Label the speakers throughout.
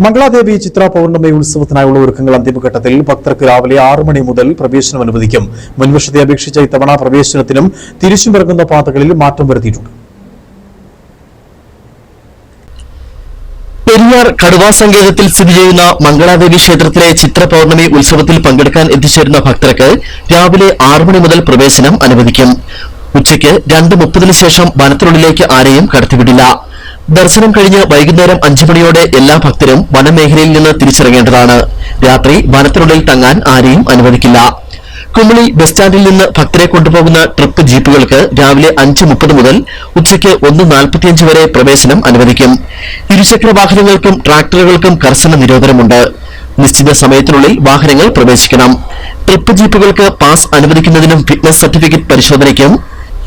Speaker 1: മംഗളാദേവി ചിത്ര പൗർണമി ഉത്സവത്തിനായുള്ള ഒരുക്കങ്ങൾ അന്തിമഘട്ടത്തിൽ. ഭക്തർക്ക് രാവിലെ 6 മണി മുതൽ പ്രവേശനം അനുവദിക്കും. മുൻവർഷത്തെ അപേക്ഷിച്ച് ഇത്തവണ പ്രവേശനത്തിനും തിരിച്ചുമിറങ്ങുന്ന പാതകളിൽ മാറ്റം വരുത്തിയിട്ടുണ്ട്.
Speaker 2: പെരിയാർ കടുവാ സങ്കേതത്തിൽ സ്ഥിതി ചെയ്യുന്ന മംഗളാദേവി ക്ഷേത്രത്തിലെ ചിത്ര പൗർണമി ഉത്സവത്തിൽ പങ്കെടുക്കാൻ എത്തിച്ചേരുന്ന ഭക്തർക്ക് രാവിലെ 6 മണി മുതൽ പ്രവേശനം അനുവദിക്കും. ഉച്ചയ്ക്ക് 2:30 ശേഷം വനത്തിനുള്ളിലേക്ക് ആരെയും കടത്തിവിടില്ല. ദർശനം കഴിഞ്ഞ് വൈകുന്നേരം 5 മണിയോടെ എല്ലാ ഭക്തരും വനമേഖലയിൽ നിന്ന് തിരിച്ചിറങ്ങേണ്ടതാണ്. രാത്രി വനത്തിനുള്ളിൽ തങ്ങാൻ ആരെയും അനുവദിക്കില്ല. കുമളി ബസ് സ്റ്റാൻഡിൽ നിന്ന് ഭക്തരെ കൊണ്ടുപോകുന്ന ട്രിപ്പ് ജീപ്പുകൾക്ക് രാവിലെ 5:30 മുതൽ ഉച്ചയ്ക്ക് 1:45 വരെ പ്രവേശനം അനുവദിക്കും. ഇരുചക്ര വാഹനങ്ങൾക്കും ട്രാക്ടറുകൾക്കും കർശന നിരോധനമുണ്ട്. നിശ്ചിത സമയത്തിനുള്ളിൽ വാഹനങ്ങൾ പ്രവേശിക്കണം. ട്രിപ്പ് ജീപ്പുകൾക്ക് പാസ് അനുവദിക്കുന്നതിനും ഫിറ്റ്നസ് സർട്ടിഫിക്കറ്റ് പരിശോധനയ്ക്കും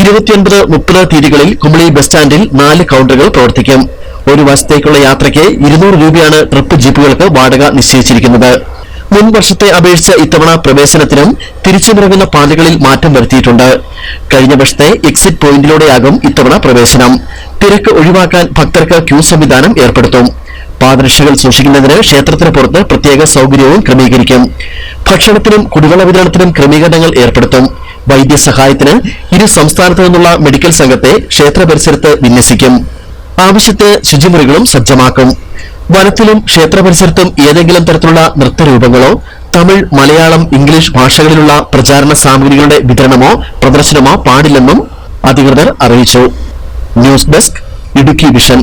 Speaker 2: 29-30 തീയതികളിൽ കുമളി ബസ് സ്റ്റാൻഡിൽ 4 കൌണ്ടറുകൾ പ്രവർത്തിക്കും. ഒരു വർഷത്തേക്കുള്ള യാത്രയ്ക്ക് 200 രൂപയാണ് ട്രിപ്പ് ജീപ്പുകൾക്ക് വാടക നിശ്ചയിച്ചിരിക്കുന്നത്. മുൻ വർഷത്തെ അപേക്ഷിച്ച് ഇത്തവണ പ്രവേശനത്തിനും തിരിച്ചുമിറങ്ങുന്ന പാതകളിൽ മാറ്റം വരുത്തിയിട്ടുണ്ട്. കഴിഞ്ഞ വർഷത്തെ എക്സിറ്റ് പോയിന്റിലൂടെയാകും ഇത്തവണ പ്രവേശനം. തിരക്ക് ഒഴിവാക്കാൻ ഭക്തർക്ക് ക്യൂ സംവിധാനം ഏർപ്പെടുത്തും. പാദരക്ഷകൾ സൂക്ഷിക്കുന്നതിന് ക്ഷേത്രത്തിന് പുറത്ത് പ്രത്യേക സൌകര്യവും ക്രമീകരിക്കും. ഭക്ഷണത്തിനും കുടിവെള്ള വിതരണത്തിനും ക്രമീകരണങ്ങൾ ഏർപ്പെടുത്തും. വൈദ്യസഹായത്തിന് ഇരു സംസ്ഥാനത്തു നിന്നുള്ള മെഡിക്കൽ സംഘത്തെ ക്ഷേത്ര പരിസരത്ത് വിന്യസിക്കും. ആവശ്യത്തിന് ശുചിമുറികളും സജ്ജമാക്കും. വനത്തിലും ക്ഷേത്ര പരിസരത്തും ഏതെങ്കിലും തരത്തിലുള്ള നൃത്തരൂപങ്ങളോ തമിഴ്, മലയാളം, ഇംഗ്ലീഷ് ഭാഷകളിലുള്ള പ്രചാരണ സാമഗ്രികളുടെ വിതരണമോ പ്രദർശനമോ പാടില്ലെന്നും അധികൃതർ അറിയിച്ചു. News desk Idukki vision.